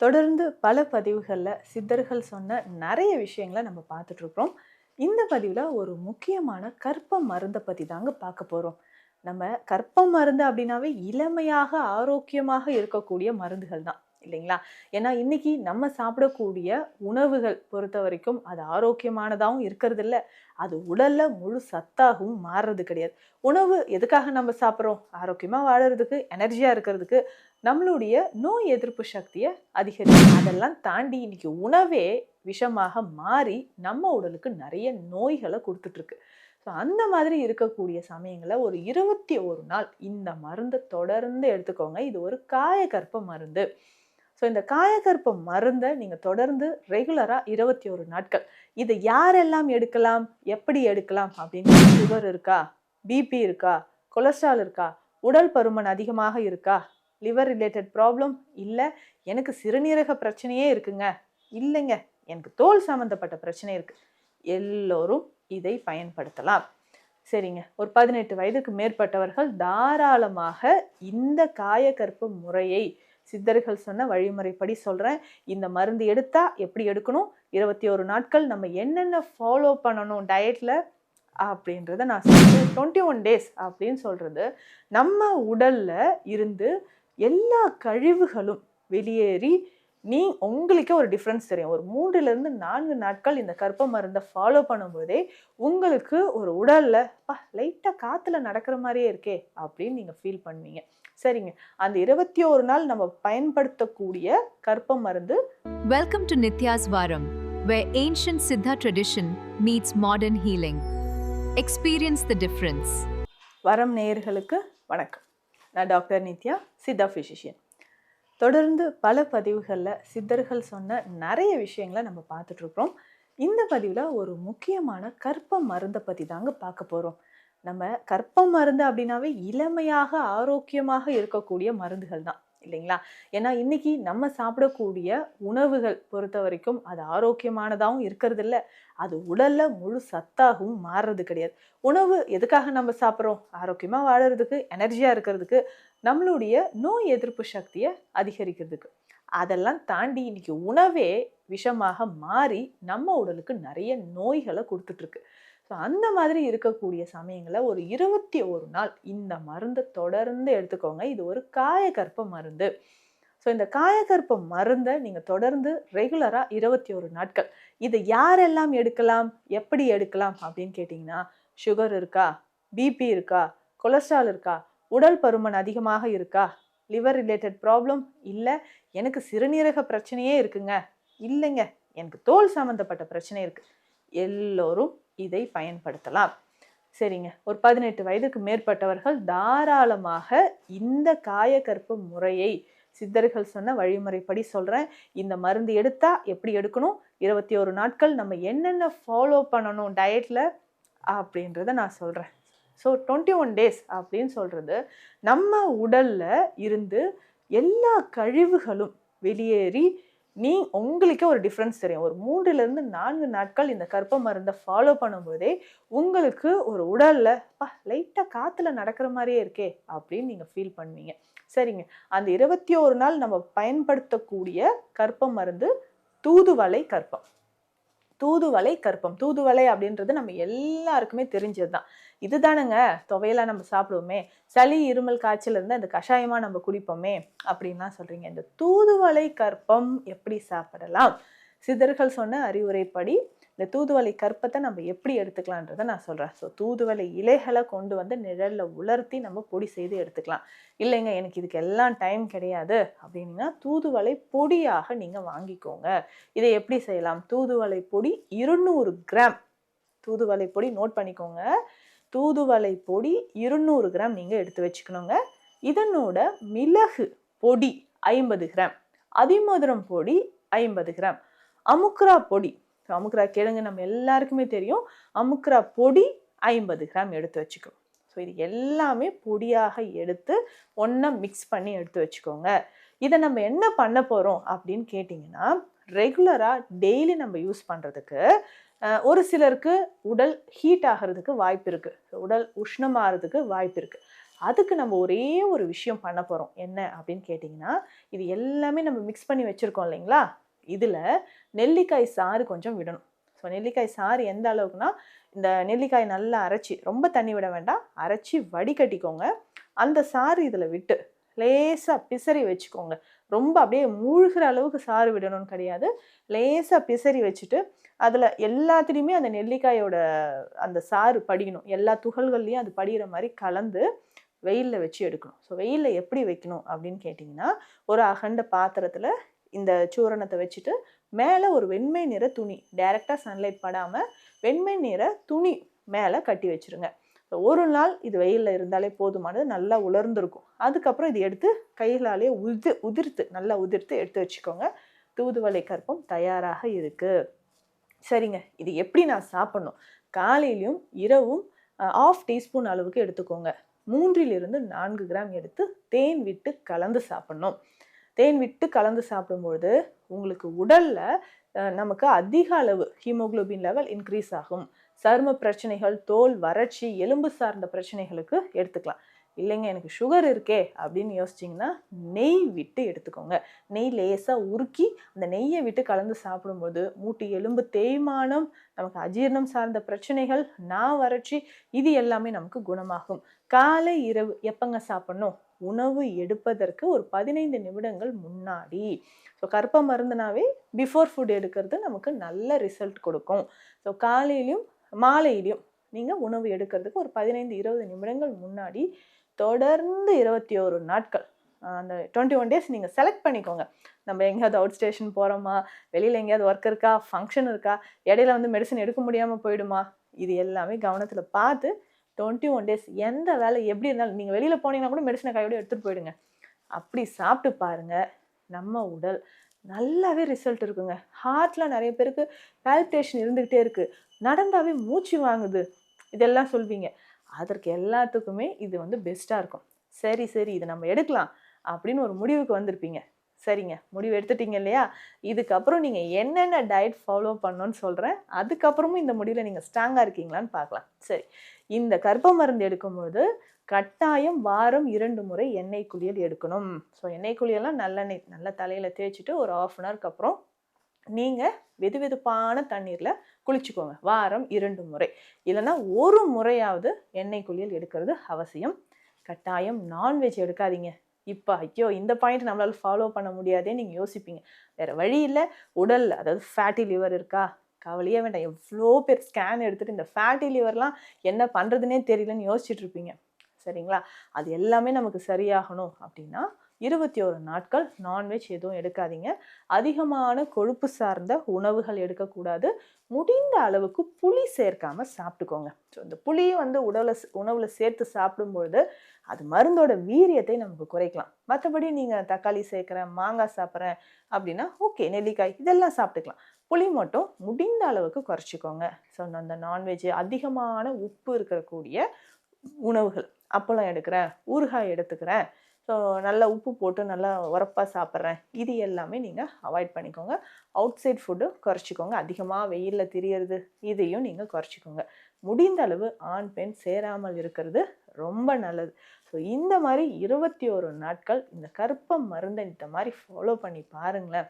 தொடர்ந்து பல பதிவுகளில் சித்தர்கள் சொன்ன நிறைய விஷயங்களை நம்ம பார்த்துட்டு இருக்கிறோம். இந்த பதிவில் ஒரு முக்கியமான கற்ப மருந்தை பற்றி தாங்க பார்க்க போகிறோம். நம்ம கற்ப மருந்து அப்படின்னாவே இளமையாக ஆரோக்கியமாக இருக்கக்கூடிய மருந்துகள் தான் இல்லைங்களா? ஏன்னா இன்னைக்கு நம்ம சாப்பிடக்கூடிய உணவுகள் பொறுத்த வரைக்கும் அது ஆரோக்கியமானதாகவும் இருக்கிறது இல்லை, அது உடல்ல முழு சத்தாகவும் மாறுறது கிடையாது. உணவு எதுக்காக நம்ம சாப்பிட்றோம்? ஆரோக்கியமாக வாழறதுக்கு, எனர்ஜியாக இருக்கிறதுக்கு, நம்மளுடைய நோய் எதிர்ப்பு சக்தியை அதிகரிக்கும். அதெல்லாம் தாண்டி இன்னைக்கு உணவே விஷமாக மாறி நம்ம உடலுக்கு நிறைய நோய்களை கொடுத்துட்டு இருக்கு. ஸோ அந்த மாதிரி இருக்கக்கூடிய சமயங்களில் ஒரு 21 நாள் இந்த மருந்தை தொடர்ந்து எடுத்துக்கோங்க. இது ஒரு காயகற்ப மருந்து. ஸோ இந்த காயகற்ப மருந்தை நீங்கள் தொடர்ந்து ரெகுலராக 21 நாட்கள், இதை யாரெல்லாம் எடுக்கலாம், எப்படி எடுக்கலாம் அப்படின்னு, சுகர் இருக்கா, பிபி இருக்கா, கொலஸ்ட்ரால் இருக்கா, உடல் பருமன் அதிகமாக இருக்கா, லிவர் ரிலேட்டட் ப்ராப்ளம் இல்லை, எனக்கு சிறுநீரக பிரச்சனையே இருக்குங்க, இல்லைங்க எனக்கு தோல் சம்மந்தப்பட்ட பிரச்சனை இருக்குது, எல்லோரும் இதை பயன்படுத்தலாம். சரிங்க, ஒரு 18 வயதுக்கு மேற்பட்டவர்கள் தாராளமாக இந்த காயகற்ப முறையை, சித்தர்கள் சொன்ன வழிமுறைப்படி சொல்கிறேன், இந்த மருந்து எடுத்தால் எப்படி எடுக்கணும், 21 நாட்கள் நம்ம என்னென்ன ஃபாலோ பண்ணணும் டயட்டில் அப்படின்றத நான் சொல்கிறேன். 21 டேஸ் அப்படின்னு சொல்கிறது நம்ம உடலில் இருந்து எல்லா கழிவுகளும் வெளியேறி உங்களுக்கே ஒரு டிஃப்ரென்ஸ் தெரியும். ஒரு 3லிருந்து 4 நாட்கள் இந்த கற்ப மருந்தை ஃபாலோ பண்ணும்போதே உங்களுக்கு ஒரு உடலில் லைட்டாக காற்றுல நடக்கிற மாதிரியே இருக்கே அப்படின்னு நீங்கள் ஃபீல் பண்ணுவீங்க. சரிங்க, அந்த 21 நாள் நம்ம பயன்படுத்தக்கூடிய கற்ப மருந்து. Welcome to Nitya's Varam, where ancient Siddha tradition meets modern healing. Experience the difference. வரம் நேயர்களுக்கு வணக்கம். நான் டாக்டர் நித்யா, சித்தா ஃபிசிஷியன். தொடர்ந்து பல பதிவுகளில் சித்தர்கள் சொன்ன நிறைய விஷயங்களை நம்ம பார்த்துட்டு இருக்கிறோம். இந்த பதிவில் ஒரு முக்கியமான கற்ப மருந்தை பற்றி தாங்க பார்க்க போகிறோம். நம்ம கற்ப மருந்து அப்படின்னாவே இளமையாக ஆரோக்கியமாக இருக்கக்கூடிய மருந்துகள் தான் இல்லைங்களா? ஏன்னா இன்னைக்கு நம்ம சாப்பிடக்கூடிய உணவுகள் பொறுத்த வரைக்கும் அது ஆரோக்கியமானதாகவும் இருக்கிறது இல்லை, அது உடல்ல முழு சத்தாகவும் மாறுறது கிடையாது. உணவு எதுக்காக நம்ம சாப்பிட்றோம்? ஆரோக்கியமாக வாழறதுக்கு, எனர்ஜியாக இருக்கிறதுக்கு, நம்மளுடைய நோய் எதிர்ப்பு சக்தியை அதிகரிக்கிறதுக்கு. அதெல்லாம் தாண்டி இன்னைக்கு உணவே விஷமாக மாறி நம்ம உடலுக்கு நிறைய நோய்களை கொடுத்துட்ருக்கு. ஸோ அந்த மாதிரி இருக்கக்கூடிய சமயங்களில் ஒரு 21 நாள் இந்த மருந்தை தொடர்ந்து எடுத்துக்கோங்க. இது ஒரு காயகற்ப மருந்து. ஸோ இந்த காயகற்ப மருந்தை நீங்கள் தொடர்ந்து ரெகுலராக 21 நாட்கள், இதை யாரெல்லாம் எடுக்கலாம், எப்படி எடுக்கலாம் அப்படின்னு கேட்டிங்கன்னா, சுகர் இருக்கா, பிபி இருக்கா, கொலஸ்ட்ரால் இருக்கா, உடல் பருமன் அதிகமாக இருக்கா, லிவர் ரிலேட்டட் ப்ராப்ளம் இல்லை, எனக்கு சிறுநீரக பிரச்சனையே இருக்குங்க, இல்லைங்க எனக்கு தோல் சம்மந்தப்பட்ட பிரச்சனை இருக்குது, எல்லோரும் இதை பயன்படுத்தலாம். சரிங்க, ஒரு 18 வயதுக்கு மேற்பட்டவர்கள் தாராளமாக இந்த காயகற்ப முறையை, சித்தர்கள் சொன்ன வழிமுறைப்படி சொல்கிறேன், இந்த மருந்து எடுத்தால் எப்படி எடுக்கணும், 21 நாட்கள் நம்ம என்னென்ன ஃபாலோ பண்ணணும் டயட்டில் அப்படின்றத நான் சொல்கிறேன். ஸோ 21 டேஸ் அப்படின்னு சொல்கிறது நம்ம உடலில் இருந்து எல்லா கழிவுகளும் வெளியேறி உங்களுக்கே ஒரு டிஃப்ரென்ஸ் தெரியும். ஒரு 3லிருந்து 4 நாட்கள் இந்த கற்ப மருந்தை ஃபாலோ பண்ணும்போதே உங்களுக்கு ஒரு உடலில் லைட்டாக காற்றுல நடக்கிற மாதிரியே இருக்கே அப்படின்னு நீங்கள் ஃபீல் பண்ணுவீங்க. சரிங்க, அந்த 21 நாள் நம்ம பயன்படுத்தக்கூடிய கற்ப மருந்து தூதுவளை கற்பம். தூதுவளை கற்பம், தூதுவளை அப்படின்றது நம்ம எல்லாருக்குமே தெரிஞ்சது தான். இதுதானுங்க துவையெல்லாம் நம்ம சாப்பிடுவோமே, சளி இருமல் காய்ச்சல் இருந்தால் இந்த கஷாயமாக நம்ம குடிப்போமே அப்படின்லாம் சொல்கிறீங்க. இந்த தூதுவளை கற்பம் எப்படி சாப்பிடலாம், சித்தர்கள் சொன்ன அறிவுரைப்படி இந்த தூதுவளை கற்பத்தை நம்ம எப்படி எடுத்துக்கலான்றதை நான் சொல்கிறேன். ஸோ தூதுவளை இலைகளை கொண்டு வந்து நிழலில் உலர்த்தி நம்ம பொடி செய்து எடுத்துக்கலாம். இல்லைங்க எனக்கு இதுக்கு எல்லாம் டைம் கிடையாது அப்படின்னா தூதுவளை பொடியாக நீங்கள் வாங்கிக்கோங்க. இதை எப்படி செய்யலாம்? தூதுவளை பொடி 200 கிராம், தூதுவளை பொடி நோட் பண்ணிக்கோங்க. தூதுவளை பொடி 200 கிராம் நீங்கள் எடுத்து வச்சுக்கணுங்க. இதனோட மிளகு பொடி 50 கிராம், அதிமதுரம் பொடி 50 கிராம், அமுக்ரா பொடி, அமுக்ரா கிழங்கு நம்ம எல்லாருக்குமே தெரியும், அமுக்ரா பொடி 50 கிராம் எடுத்து வச்சுக்கோங்க. ஸோ இது எல்லாமே பொடியாக எடுத்து ஒன்றா மிக்ஸ் பண்ணி எடுத்து வச்சுக்கோங்க. இதை நம்ம என்ன பண்ண போகிறோம் அப்படின்னு கேட்டிங்கன்னா, ரெகுலராக டெய்லி நம்ம யூஸ் பண்ணுறதுக்கு, ஒரு சிலருக்கு உடல் ஹீட் ஆகிறதுக்கு வாய்ப்பு இருக்குது, உடல் உஷ்ணமாகிறதுக்கு வாய்ப்பு இருக்குது. அதுக்கு நம்ம ஒரே ஒரு விஷயம் பண்ண போகிறோம். என்ன அப்படின்னு கேட்டிங்கன்னா, இது எல்லாமே நம்ம மிக்ஸ் பண்ணி வச்சுருக்கோம் இல்லைங்களா? இதில் நெல்லிக்காய் சாறு கொஞ்சம் விடணும். ஸோ நெல்லிக்காய் சாறு எந்த அளவுக்குனா, இந்த நெல்லிக்காய் நல்லா அரைச்சி, ரொம்ப தண்ணி விட வேண்டாம், அரைச்சி வடிகட்டிக்கோங்க. அந்த சாறு இதில் விட்டு லேசாக பிசறி வச்சுக்கோங்க. ரொம்ப அப்படியே மூழ்கிற அளவுக்கு சாறு விடணும்னு கிடையாது. லேசாக பிசறி வச்சுட்டு அதில் எல்லாத்துலேயுமே அந்த நெல்லிக்காயோட அந்த சாறு படியணும். எல்லா துகள்கள்லையும் அது படிகிற மாதிரி கலந்து வெயிலில் வச்சு எடுக்கணும். ஸோ வெயிலில் எப்படி வைக்கணும் அப்படின்னு கேட்டிங்கன்னா, ஒரு அகண்ட பாத்திரத்தில் இந்த சூரணத்தை வச்சுட்டு மேலே ஒரு வெண்மை நிற துணி, டைரெக்டாக சன்லைட் படாமல் வெண்மை நிற துணி மேலே கட்டி வச்சுருங்க. ஒரு நாள் இது வெயிலில் இருந்தாலே போதுமானது, நல்லா உலர்ந்துருக்கும். அதுக்கப்புறம் இது எடுத்து கைகளாலே நல்லா உதிர்த்து எடுத்து வச்சுக்கோங்க. தூதுவளை கற்பம் தயாராக இருக்குது. சரிங்க, இது எப்படி நான் சாப்பிட்ணும்? காலையிலையும் இரவும் 1/2 டீஸ்பூன் அளவுக்கு எடுத்துக்கோங்க. 3 to 4 கிராம் எடுத்து தேன் விட்டு கலந்து சாப்பிட்ணும். தேன் விட்டு கலந்து சாப்பிடும்பொழுது உங்களுக்கு உடலில் நமக்கு அதிக அளவு ஹீமோகுளோபின் லெவல் இன்க்ரீஸ் ஆகும். சரும பிரச்சனைகள், தோல் வறட்சி, எலும்பு சார்ந்த பிரச்சனைகளுக்கு எடுத்துக்கலாம். இல்லைங்க எனக்கு சுகர் இருக்கே அப்படின்னு யோசிச்சிங்கன்னா, நெய் விட்டு எடுத்துக்கோங்க. நெய் லேசாக உருக்கி அந்த நெய்யை விட்டு கலந்து சாப்பிடும்போது மூட்டு எலும்பு தேய்மானம், நமக்கு அஜீரணம் சார்ந்த பிரச்சனைகள், வறட்சி, இது எல்லாமே நமக்கு குணமாகும். காலை இரவு எப்பங்க சாப்பிடணும்? உணவு எடுப்பதற்கு ஒரு 15 நிமிடங்கள் முன்னாடி. ஸோ கற்ப மருந்துனாவே பிஃபோர் ஃபுட் எடுக்கிறது நமக்கு நல்ல ரிசல்ட் கொடுக்கும். ஸோ காலையிலையும் மாலையிலையும் நீங்கள் உணவு எடுக்கிறதுக்கு ஒரு 15-20 நிமிடங்கள் முன்னாடி தொடர்ந்து 21 நாட்கள், அந்த 21 டேஸ் நீங்கள் செலக்ட் பண்ணிக்கோங்க. நம்ம எங்கேயாவது அவுட் ஸ்டேஷன் போகிறோமா, வெளியில் எங்கேயாவது ஒர்க் இருக்கா, ஃபங்க்ஷன் இருக்கா, இடையில வந்து மெடிசன் எடுக்க முடியாமல் போயிடுமா, இது எல்லாமே கவனத்தில் பார்த்து 21 டேஸ் எந்த வேலை எப்படி இருந்தாலும், நீங்கள் வெளியில் போனீங்கன்னா கூட மெடிசனை கையோடு எடுத்துகிட்டு போயிடுங்க. அப்படி சாப்பிட்டு பாருங்கள், நம்ம உடல் நல்லாவே ரிசல்ட் இருக்குங்க. ஹார்ட்டில் நிறைய பேருக்கு பால்பிட்டேஷன் இருந்துக்கிட்டே இருக்குது, நடந்தாவே மூச்சு வாங்குது, இதெல்லாம் சொல்வீங்க. அதற்கு எல்லாத்துக்குமே இது வந்து பெஸ்ட்டாக இருக்கும். சரி இதை நம்ம எடுக்கலாம் அப்படின்னு ஒரு முடிவுக்கு வந்திருப்பீங்க. சரிங்க, முடிவு எடுத்துட்டீங்க இல்லையா? இதுக்கப்புறம் நீங்கள் என்னென்ன டயட் ஃபாலோ பண்ணணும்னு சொல்கிறேன். அதுக்கப்புறமும் இந்த முடிவில் நீங்கள் ஸ்ட்ராங்காக இருக்கீங்களான்னு பார்க்கலாம். சரி, இந்த கர்ப்ப மருந்து எடுக்கும்போது கட்டாயம் வாரம் 2 முறை எண்ணெய் குளியல் எடுக்கணும். ஸோ எண்ணெய் குளியல்லாம் நல்லெண்ணெய் நல்லா தலையில் தேய்ச்சிட்டு ஒரு 1/2 அன் ஹவருக்கு அப்புறம் நீங்கள் வெதுவெதுப்பான தண்ணீரில் குளிச்சுக்கோங்க. வாரம் 2 முறை, இல்லைன்னா ஒரு முறையாவது எண்ணெய் குளியல் எடுக்கிறது அவசியம். கட்டாயம் நான்வெஜ் எடுக்காதீங்க. இப்போ ஐயோ இந்த பாயிண்ட் நம்மளால் ஃபாலோ பண்ண முடியாதே நீங்கள் யோசிப்பீங்க. வேறு வழி இல்லை. உடல் அதாவது ஃபேட்டி லிவர் இருக்கா, கவலையே வேண்டாம். எவ்வளோ பேர் ஸ்கேன் எடுத்துகிட்டு இந்த ஃபேட்டி லிவர்லாம் என்ன பண்ணுறதுனே தெரியலன்னு யோசிச்சுட்டு இருப்பீங்க. சரிங்களா? அது எல்லாமே நமக்கு சரியாகணும் அப்படின்னா 21 நாட்கள் நான்வெஜ் எதுவும் எடுக்காதீங்க. அதிகமான கொழுப்பு சார்ந்த உணவுகள் எடுக்கக்கூடாது. முடிந்த அளவுக்கு புளி சேர்க்காமல் சாப்பிட்டுக்கோங்க. ஸோ இந்த புளியை வந்து உணவில் சேர்த்து சாப்பிடும்பொழுது அது மருந்தோட வீரியத்தை நமக்கு குறைக்கலாம். மற்றபடி நீங்கள் தக்காளி சேர்க்குறேன், மாங்காய் சாப்பிட்றேன் அப்படின்னா ஓகே, நெல்லிக்காய் இதெல்லாம் சாப்பிட்டுக்கலாம். புளி மட்டும் முடிந்த அளவுக்கு குறைச்சிக்கோங்க. ஸோ அந்த நான்வெஜ், அதிகமான உப்பு இருக்கக்கூடிய உணவுகள், அப்பளம் எடுக்கிறேன், ஊறுகாய் எடுத்துக்கிறேன், ஸோ நல்லா உப்பு போட்டு நல்லா உரப்பாக சாப்பிட்றேன், இது எல்லாமே நீங்கள் அவாய்ட் பண்ணிக்கோங்க. அவுட் சைட் ஃபுட்டு குறைச்சிக்கோங்க. அதிகமாக வெயிலில் திரியறது இதையும் நீங்கள் குறைச்சிக்கோங்க. முடிந்த அளவு ஆண் பெண் சேராமல் இருக்கிறது ரொம்ப நல்லது. ஸோ இந்த மாதிரி 21 நாட்கள் இந்த கர்ப்ப மருந்தை இந்த மாதிரி ஃபாலோ பண்ணி பாருங்களேன்.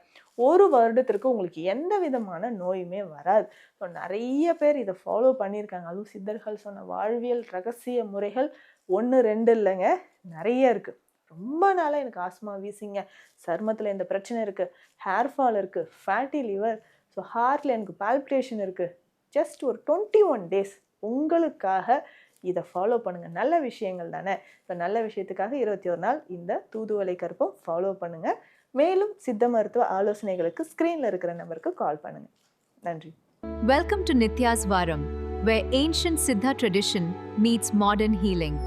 1 வருடத்திற்கு உங்களுக்கு எந்த விதமான நோயுமே வராது. ஸோ நிறைய பேர் இதை ஃபாலோ பண்ணியிருக்காங்க. அதுவும் சித்தர்கள் சொன்ன வாழ்வியல் ரகசிய முறைகள் 1, 2 இல்லைங்க, நிறைய இருக்குது. ரொம்ப நாளாக எனக்கு ஆஸ்மா, வீசிங்க, சருமத்தில் இந்த பிரச்சனை இருக்குது, ஹேர் ஃபால் இருக்குது, ஃபேட்டி லிவர், ஸோ ஹார்ட்டில் எனக்கு பால்பிட்டேஷன் இருக்குது. ஜஸ்ட் ஒரு 21 டேஸ் உங்களுக்காக இதை ஃபாலோ பண்ணுங்கள். நல்ல விஷயங்கள் தானே. இப்போ நல்ல விஷயத்துக்காக 21 நாள் இந்த தூதுவளை கற்பம் ஃபாலோ பண்ணுங்கள். மேலும் சித்த மருத்துவ ஆலோசனைகளுக்கு ஸ்க்ரீனில் இருக்கிற நம்பருக்கு கால் பண்ணுங்கள். நன்றி. Welcome to Nitya's Varam, where ancient Siddha tradition meets modern healing.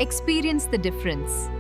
Experience the difference.